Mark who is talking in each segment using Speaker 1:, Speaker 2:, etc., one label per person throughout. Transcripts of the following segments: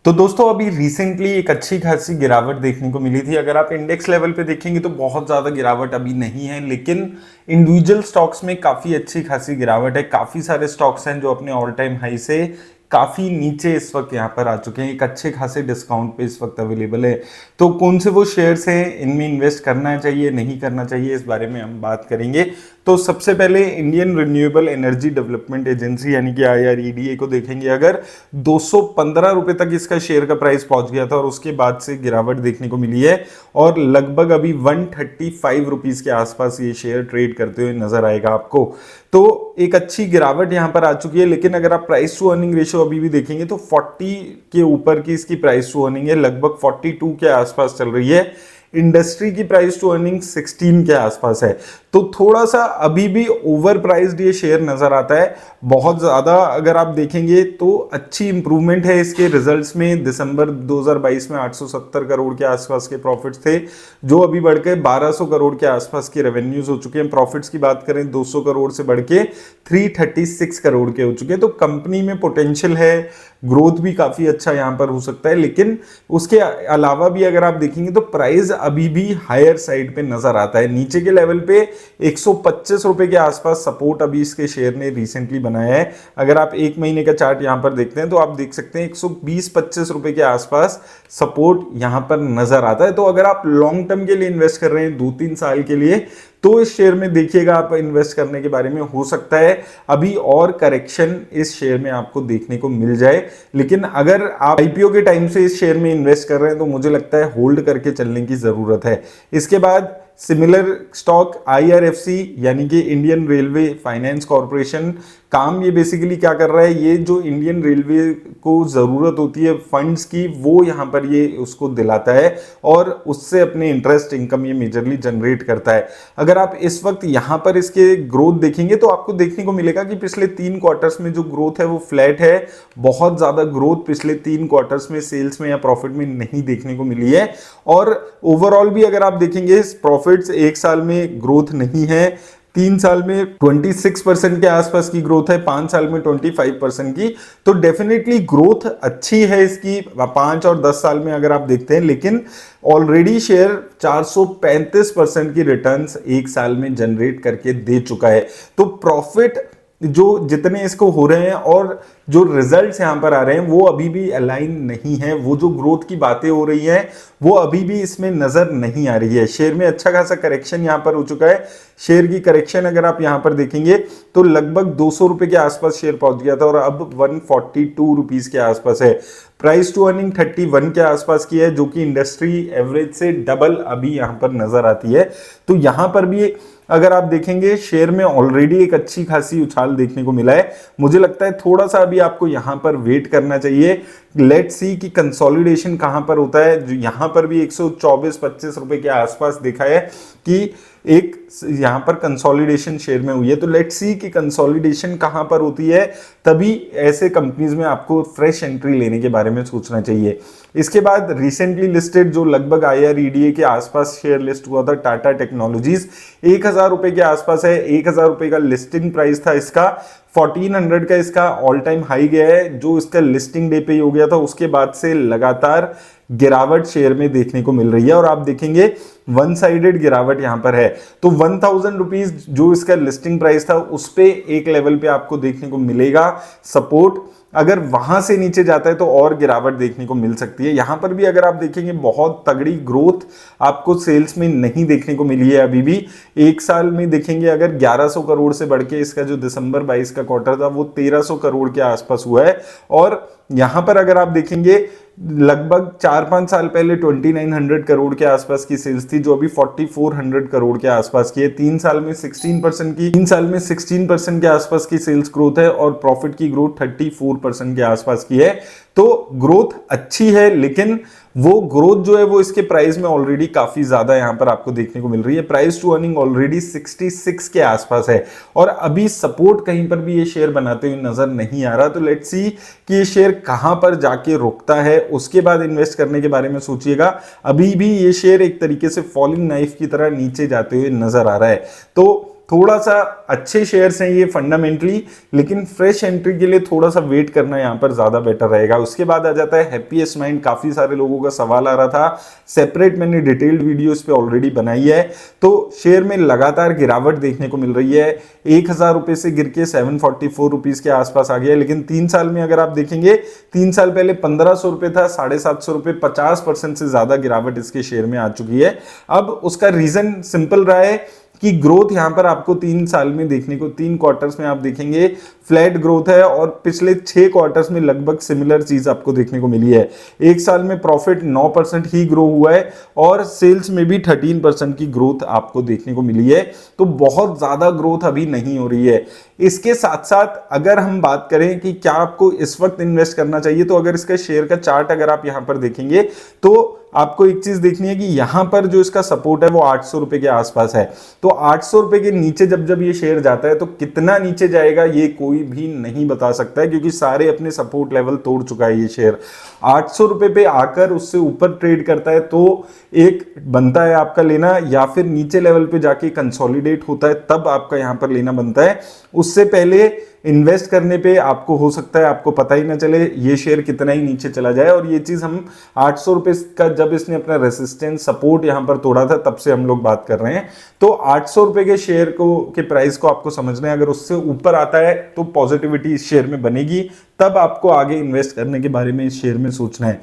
Speaker 1: तो दोस्तों अभी रिसेंटली एक अच्छी खासी गिरावट देखने को मिली थी। अगर आप इंडेक्स लेवल पे देखेंगे तो बहुत ज़्यादा गिरावट अभी नहीं है, लेकिन इंडिविजुअल स्टॉक्स में काफ़ी अच्छी खासी गिरावट है। काफ़ी सारे स्टॉक्स हैं जो अपने ऑल टाइम हाई से काफ़ी नीचे इस वक्त यहाँ पर आ चुके हैं। एक अच्छे खासे डिस्काउंट पे इस वक्त अवेलेबल है। तो कौन से वो शेयर्स हैं, इनमें इन्वेस्ट करना चाहिए नहीं करना चाहिए, इस बारे में हम बात करेंगे। तो सबसे पहले Indian renewable energy development agency यानी कि IREDA को देखेंगे। अगर 215 रुपए तक इसका शेयर का प्राइस पहुंच गया था और उसके बाद से गिरावट देखने को मिली है और लगभग अभी 135 रुपीज के आसपास ये शेयर ट्रेड करते हुए नजर आएगा आपको। तो एक अच्छी गिरावट यहां पर आ चुकी है, लेकिन अगर आप प्राइस टू अर्निंग रेशियो अभी भी देखेंगे तो 40 के ऊपर की इसकी प्राइस टू अर्निंग है, लगभग 42 के आसपास चल रही है। इंडस्ट्री की प्राइस टू अर्निंग 16 के आसपास है। तो थोड़ा सा अभी भी ओवर प्राइस्ड ये शेयर नजर आता है बहुत ज्यादा। अगर आप देखेंगे तो अच्छी इंप्रूवमेंट है इसके रिजल्ट्स में। दिसंबर 2022 में 870 करोड़ के आसपास के प्रॉफिट्स थे, जो अभी बढ़ के 1200 करोड़ के आसपास की रेवेन्यूज हो चुके हैं। प्रॉफिट्स की बात करें 200 करोड़ से बढ़ के 336 करोड़ के हो चुके हैं। तो कंपनी में पोटेंशियल है, ग्रोथ भी काफी अच्छा यहां पर हो सकता है। लेकिन उसके अलावा भी अगर आप देखेंगे तो प्राइस अभी भी हायर साइड पे नजर आता है। नीचे के लेवल पे 125 रुपए के आसपास सपोर्ट अभी इसके शेयर ने रिसेंटली बनाया है। अगर आप एक महीने का चार्ट यहां पर देखते हैं तो आप देख सकते हैं 120-25 रुपए के आसपास सपोर्ट यहां पर नजर आता है। तो अगर आप लॉन्ग टर्म के लिए इन्वेस्ट कर रहे हैं 2-3 साल के लिए, तो इस शेयर में देखिएगा आप इन्वेस्ट करने के बारे में। हो सकता है अभी और करेक्शन इस शेयर में आपको देखने को मिल जाए, लेकिन अगर आप IPO के टाइम से इस शेयर में इन्वेस्ट कर रहे हैं तो मुझे लगता है होल्ड करके चलने की जरूरत है। इसके बाद सिमिलर स्टॉक IRFC यानी कि इंडियन रेलवे फाइनेंस कॉर्पोरेशन, काम ये बेसिकली क्या कर रहा है, ये जो इंडियन रेलवे को जरूरत होती है फंड्स की, वो यहाँ पर ये उसको दिलाता है और उससे अपने इंटरेस्ट इनकम ये मेजरली जनरेट करता है। अगर आप इस वक्त यहाँ पर इसके ग्रोथ देखेंगे तो आपको देखने को मिलेगा कि पिछले 3 क्वार्टर्स में जो ग्रोथ है वो फ्लैट है। बहुत ज्यादा ग्रोथ पिछले 3 क्वार्टर्स में सेल्स में या प्रॉफिट में नहीं देखने को मिली है। और ओवरऑल भी अगर आप देखेंगे प्रॉफिट्स एक साल में ग्रोथ नहीं है, 3 साल में 26% के आसपास की ग्रोथ है, 5 साल में 25% की। तो डेफिनेटली ग्रोथ अच्छी है इसकी 5 और 10 साल में अगर आप देखते हैं, लेकिन ऑलरेडी शेयर 435% की रिटर्न्स एक साल में जनरेट करके दे चुका है। तो प्रॉफिट जो जितने इसको हो रहे हैं और जो रिजल्ट्स यहां पर आ रहे हैं वो अभी भी अलाइन नहीं है। वो जो ग्रोथ की बातें हो रही हैं वो अभी भी इसमें नजर नहीं आ रही है। शेयर में अच्छा खासा करेक्शन यहां पर हो चुका है। शेयर की करेक्शन अगर आप यहां पर देखेंगे तो लगभग 200 रुपए के आसपास शेयर पहुंच गया था और अब 142 रुपीज के आसपास है। प्राइस टू अर्निंग 31 के आसपास की है, जो कि इंडस्ट्री एवरेज से डबल अभी यहां पर नजर आती है। तो यहां पर भी अगर आप देखेंगे शेयर में ऑलरेडी एक अच्छी खासी उछाल देखने को मिला है। मुझे लगता है थोड़ा सा अभी आपको यहां पर वेट करना चाहिए। लेट्स सी कि कंसोलिडेशन कहां पर होता है। जो यहां पर भी 124-25 रुपए के आसपास देखा है कि एक यहां पर कंसोलिडेशन शेयर में हुई है। तो लेट्स सी कि कंसोलिडेशन कहां पर होती है, तभी ऐसे कंपनीज में आपको फ्रेश एंट्री लेने के बारे में सोचना चाहिए। इसके बाद रिसेंटली लिस्टेड जो लगभग IREDA के आसपास शेयर लिस्ट हुआ था, टाटा टेक्नोलॉजीज, 1000 रुपए के आसपास है। 1000 रुपए का लिस्टिंग प्राइस था इसका, 1400 का इसका ऑल टाइम हाई गया है, जो इसका लिस्टिंग डे पे ही हो गया था। उसके बाद से लगातार गिरावट शेयर में देखने को मिल रही है और आप देखेंगे वन साइडेड गिरावट यहां पर है। तो 1000 रुपीज जो इसका लिस्टिंग प्राइस था उस पे एक लेवल पे आपको देखने को मिलेगा सपोर्ट। अगर वहां से नीचे जाता है तो और गिरावट देखने को मिल सकती है। यहां पर भी अगर आप देखेंगे बहुत तगड़ी ग्रोथ आपको सेल्स में नहीं देखने को मिली है अभी भी। एक साल में देखेंगे अगर 1100 करोड़ से बढ़ के इसका जो दिसंबर 22 का क्वार्टर था वो 1300 करोड़ के आसपास हुआ है। और यहां पर अगर आप देखेंगे लगभग 4-5 साल पहले 2900 करोड़ के आसपास की सेल्स थी, जो अभी 4400 करोड़ के आसपास की है। 3 साल में 16% के आसपास की सेल्स ग्रोथ है और प्रॉफिट की ग्रोथ 34% के आसपास की है। तो ग्रोथ अच्छी है, लेकिन वो ग्रोथ जो है वो इसके प्राइस में ऑलरेडी काफी ज्यादा यहां पर आपको देखने को मिल रही है। प्राइस टू अर्निंग ऑलरेडी 66 के आसपास है और अभी सपोर्ट कहीं पर भी ये शेयर बनाते हुए नजर नहीं आ रहा। तो लेट्स सी कि ये शेयर कहां पर जाके रुकता है, उसके बाद इन्वेस्ट करने के बारे में सोचिएगा। अभी भी ये शेयर एक तरीके से फॉलिंग नाइफ की तरह नीचे जाते हुए नजर आ रहा है। तो थोड़ा सा अच्छे शेयर्स हैं ये फंडामेंटली, लेकिन फ्रेश एंट्री के लिए थोड़ा सा वेट करना यहाँ पर ज्यादा बेटर रहेगा। उसके बाद आ जाता है हैप्पीएस्ट माइंड। काफी सारे लोगों का सवाल आ रहा था, सेपरेट मैंने डिटेल्ड वीडियो इस पे ऑलरेडी बनाई है। तो शेयर में लगातार गिरावट देखने को मिल रही है, 1000 रुपए से गिर के 744 रुपीज के आसपास आ गया है। लेकिन 3 साल में अगर आप देखेंगे, 3 साल पहले 1500 रुपए था, 750 रुपए, 50% से ज्यादा गिरावट इसके शेयर में आ चुकी है। अब उसका रीजन सिंपल रहा है कि ग्रोथ यहां पर आपको 3 साल में देखने को, 3 क्वार्टर्स में आप देखेंगे फ्लैट ग्रोथ है, और पिछले 6 क्वार्टर्स में लगभग सिमिलर चीज आपको देखने को मिली है। एक साल में प्रॉफिट 9% ही ग्रो हुआ है और सेल्स में भी 13% की ग्रोथ आपको देखने को मिली है। तो बहुत ज्यादा ग्रोथ अभी नहीं हो रही है। इसके साथ साथ अगर हम बात करें कि क्या आपको इस वक्त इन्वेस्ट करना चाहिए, तो अगर इसका शेयर का चार्ट अगर आप यहां पर देखेंगे तो आपको एक चीज देखनी है कि यहां पर जो इसका सपोर्ट है वो 800 रुपए के आसपास है। तो 800 रुपए के नीचे जब जब ये शेयर जाता है तो कितना नीचे जाएगा ये कोई भी नहीं बता सकता है, क्योंकि सारे अपने सपोर्ट लेवल तोड़ चुका है ये शेयर। 800 रुपए पे आकर उससे ऊपर ट्रेड करता है तो एक बनता है आपका लेना, या फिर नीचे लेवल पे जाके कंसोलिडेट होता है तब आपका यहां पर लेना बनता है। उससे पहले इन्वेस्ट करने पे आपको हो सकता है आपको पता ही ना चले ये शेयर कितना ही नीचे चला जाए। और ये चीज हम 800 रुपए का जब इसने अपना रेसिस्टेंस सपोर्ट यहां पर तोड़ा था तब से हम लोग बात कर रहे हैं। तो 800 रुपए के शेयर को के प्राइस को आपको समझना है, अगर उससे ऊपर आता है तो पॉजिटिविटी इस शेयर में बनेगी, तब आपको आगे इन्वेस्ट करने के बारे में इस शेयर में सोचना है।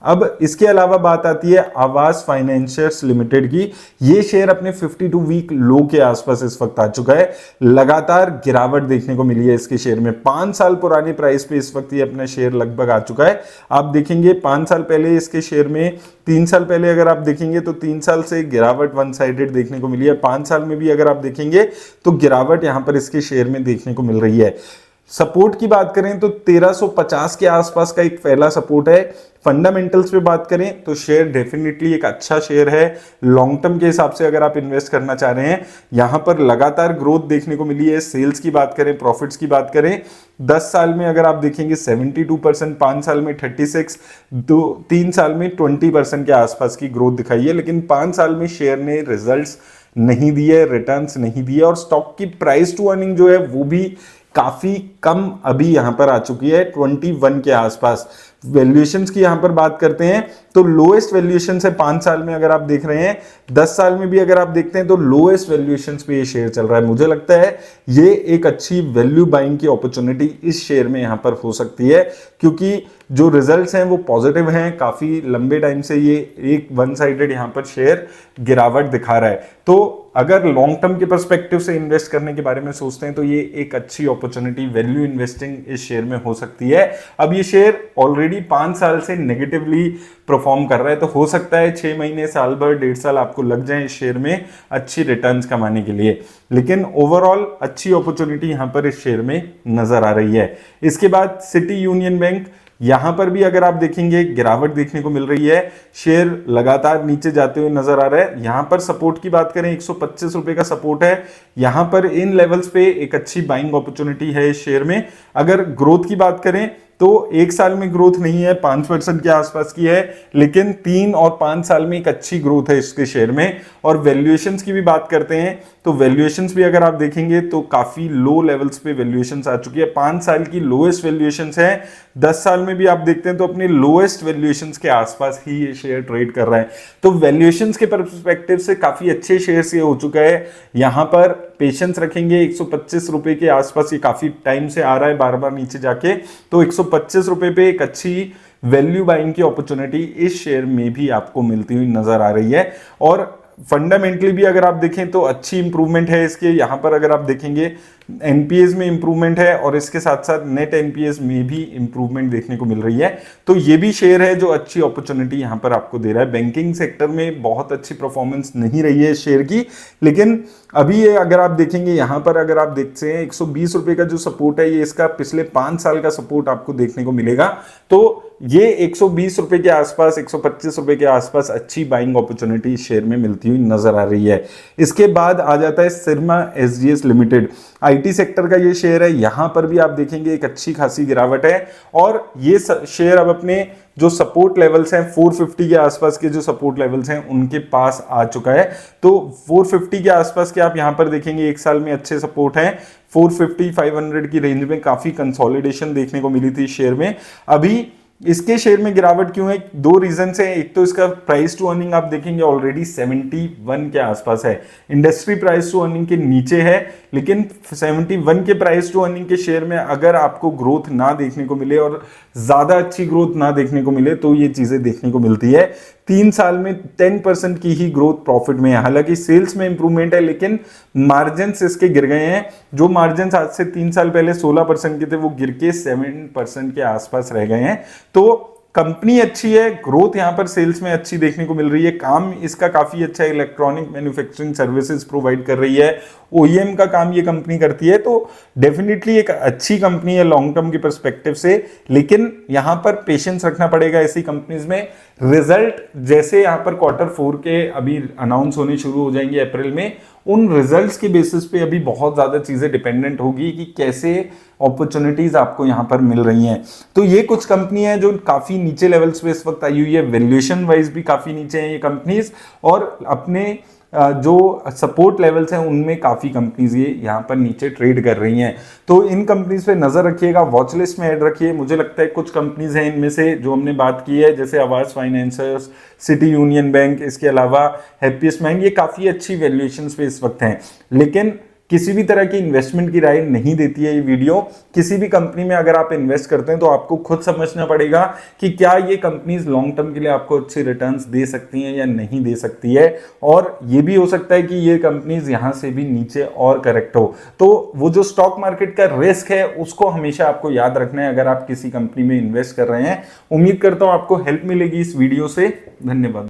Speaker 1: अब इसके अलावा बात आती है आवास फाइनेंशियर्स लिमिटेड की। ये शेयर अपने 52 वीक लो के आसपास इस वक्त आ चुका है। लगातार गिरावट देखने को मिली है इसके शेयर में। 5 साल पुरानी प्राइस पे इस वक्त ये अपना शेयर लगभग आ चुका है। आप देखेंगे 5 साल पहले इसके शेयर में, 3 साल पहले अगर आप देखेंगे तो 3 साल से गिरावट वन साइडेड देखने को मिली है। 5 साल में भी अगर आप देखेंगे तो गिरावट यहां पर इसके शेयर में देखने को मिल रही है। सपोर्ट की बात करें तो 1350 के आसपास का एक पहला सपोर्ट है। फंडामेंटल्स पे बात करें तो शेयर डेफिनेटली एक अच्छा शेयर है। लॉन्ग टर्म के हिसाब से अगर आप इन्वेस्ट करना चाह रहे हैं, यहां पर लगातार ग्रोथ देखने को मिली है। सेल्स की बात करें, प्रॉफिट्स की बात करें, 10 साल में अगर आप देखेंगे 72%, 5 साल में 36%, 3 साल में 20% के आसपास की ग्रोथ दिखाई है। लेकिन 5 साल में शेयर ने रिजल्ट्स नहीं दिए, रिटर्न्स नहीं दिए, और स्टॉक की प्राइस टू अर्निंग जो है वो भी काफी कम अभी यहां पर आ चुकी है, 21 के आसपास। वैल्यूएशंस की यहां पर बात करते हैं तो लोएस्ट वैल्यूएशन है 5 साल में अगर आप देख रहे हैं। 10 साल में भी अगर आप देखते हैं तो लोएस्ट वैल्यूएशन पे ये शेयर चल रहा है। मुझे लगता है ये एक अच्छी वैल्यू बाइंग की अपॉर्चुनिटी इस शेयर में यहां पर हो सकती है, क्योंकि जो रिजल्ट्स हैं वो पॉजिटिव हैं। काफी लंबे टाइम से ये एक वन साइडेड यहां पर शेयर गिरावट दिखा रहा है। तो अगर लॉन्ग टर्म के पर्सपेक्टिव से इन्वेस्ट करने के बारे में सोचते हैं तो ये एक अच्छी अपॉर्चुनिटी वैल्यू इन्वेस्टिंग इस शेयर में हो सकती है। अब ये शेयर ऑलरेडी 5 साल से नेगेटिवली परफॉर्म कर रहा है, तो हो सकता है 6 महीने, साल भर, 1.5 साल आपको लग जाए इस शेयर में अच्छी रिटर्न्स कमाने के लिए। लेकिन ओवरऑल अच्छी अपॉर्चुनिटी यहां पर इस शेयर में नजर आ रही है। इसके बाद सिटी यूनियन बैंक, यहां पर भी अगर आप देखेंगे गिरावट देखने को मिल रही है। शेयर लगातार नीचे जाते हुए नजर आ रहा है। यहां पर सपोर्ट की बात करें 125 रुपए का सपोर्ट है। यहां पर इन लेवल्स पे एक अच्छी बाइंग अपॉर्चुनिटी है इस शेयर में। अगर ग्रोथ की बात करें तो 1 साल में ग्रोथ नहीं है, 5% के आसपास की है, लेकिन 3 और 5 साल में एक अच्छी ग्रोथ है इसके शेयर में। और वैल्यूएशंस की भी बात करते हैं तो वैल्यूएशंस भी अगर आप देखेंगे तो काफी लो लेवल्स पे वैल्यूएशंस आ चुकी है। 5 साल की लोएस्ट वैल्यूएशंस है, 10 साल में भी आप देखते हैं तो अपने लोएस्ट वैल्यूएशंस के आसपास ही ये शेयर ट्रेड कर रहा है। तो वैल्यूएशंस के पर्सपेक्टिव से काफी अच्छे शेयर्स ये हो चुका है। यहां पर पेशेंस रखेंगे, 125 रुपए के आसपास ये काफी टाइम से आ रहा है बार बार नीचे जाके, तो 125 रुपए पे एक अच्छी वैल्यू बाइंग की अपॉर्चुनिटी इस शेयर में भी आपको मिलती हुई नजर आ रही है। और फंडामेंटली भी अगर आप देखें तो अच्छी इंप्रूवमेंट है इसके। यहां पर अगर आप देखेंगे एनपीएस में इंप्रूवमेंट है और इसके साथ साथ नेट एनपीएस में भी इंप्रूवमेंट देखने को मिल रही है। तो ये भी शेयर है जो अच्छी अपॉर्चुनिटी यहां पर आपको दे रहा है। बैंकिंग सेक्टर में बहुत अच्छी परफॉर्मेंस नहीं रही है इस शेयर की, लेकिन अभी ये अगर आप देखेंगे यहां पर अगर आप देखते हैं 120 रुपए का जो सपोर्ट है, ये इसका पिछले 5 साल का सपोर्ट आपको देखने को मिलेगा। तो ये 120 रुपए के आसपास, 125 रुपए के आसपास अच्छी बाइंग अपॉर्चुनिटी शेयर में मिलती हुई नजर आ रही है। इसके बाद आ जाता है सिरमा एसजीएस लिमिटेड। आईटी सेक्टर का ये शेयर है, यहां पर भी आप देखेंगे एक अच्छी खासी गिरावट है और ये शेयर अब अपने जो सपोर्ट लेवल्स हैं 450 के आसपास के जो सपोर्ट लेवल्स हैं उनके पास आ चुका है। तो 450 के आसपास के आप यहां पर देखेंगे एक साल में अच्छे सपोर्ट हैं। 450 500 की रेंज में काफी कंसोलिडेशन देखने को मिली थी शेयर में। अभी इसके शेयर में गिरावट क्यों है, दो रीजन है। एक तो इसका प्राइस टू अर्निंग आप देखेंगे ऑलरेडी 71 के आसपास है, इंडस्ट्री प्राइस टू अर्निंग के नीचे है, लेकिन 71 के प्राइस टू अर्निंग के शेयर में अगर आपको ग्रोथ ना देखने को मिले और ज्यादा अच्छी ग्रोथ ना देखने को मिले तो ये चीजें देखने को मिलती है। 3 साल में 10% की ही ग्रोथ प्रॉफिट में है, हालांकि सेल्स में इंप्रूवमेंट है लेकिन मार्जिन इसके गिर गए हैं। जो मार्जिन आज से 3 साल पहले 16% के थे वो गिर के 7% के आसपास रह गए हैं। तो कंपनी अच्छी है, ग्रोथ यहां पर सेल्स में अच्छी देखने को मिल रही है, काम इसका काफी अच्छा है, इलेक्ट्रॉनिक मैन्युफैक्चरिंग सर्विसेज प्रोवाइड कर रही है, ओईएम का काम ये कंपनी करती है। तो डेफिनेटली एक अच्छी कंपनी है लॉन्ग टर्म के पर्सपेक्टिव से, लेकिन यहां पर पेशेंस रखना पड़ेगा ऐसी कंपनीज में। रिजल्ट जैसे यहां पर Q4 के अभी अनाउंस होने शुरू हो जाएंगे अप्रैल में, उन रिजल्ट्स के बेसिस पे अभी बहुत ज्यादा चीजें डिपेंडेंट होगी कि कैसे अपॉर्चुनिटीज आपको यहां पर मिल रही हैं। तो ये कुछ कंपनी है जो काफी नीचे लेवल्स पे इस वक्त आई हुई है, वैल्यूएशन वाइज भी काफी नीचे हैं ये कंपनीज, और अपने जो सपोर्ट लेवल्स हैं उनमें काफी कंपनीज ये यहाँ पर नीचे ट्रेड कर रही हैं। तो इन कंपनीज पे नजर रखिएगा, वॉच लिस्ट में ऐड रखिए। मुझे लगता है कुछ कंपनीज हैं इनमें से जो हमने बात की है, जैसे आवास फाइनेंसर्स, सिटी यूनियन बैंक, इसके अलावा हैप्पीएस्ट माइंड, ये काफी अच्छी वैल्यूएशंस पे इस वक्त हैं। लेकिन किसी भी तरह की इन्वेस्टमेंट की राय नहीं देती है ये वीडियो। किसी भी कंपनी में अगर आप इन्वेस्ट करते हैं तो आपको खुद समझना पड़ेगा कि क्या ये कंपनीज लॉन्ग टर्म के लिए आपको अच्छे रिटर्न्स दे सकती हैं या नहीं दे सकती है, और ये भी हो सकता है कि ये कंपनीज यहां से भी नीचे और करेक्ट हो। तो वो जो स्टॉक मार्केट का रिस्क है उसको हमेशा आपको याद रखना है अगर आप किसी कंपनी में इन्वेस्ट कर रहे हैं। उम्मीद करता हूं आपको हेल्प मिलेगी इस वीडियो से। धन्यवाद।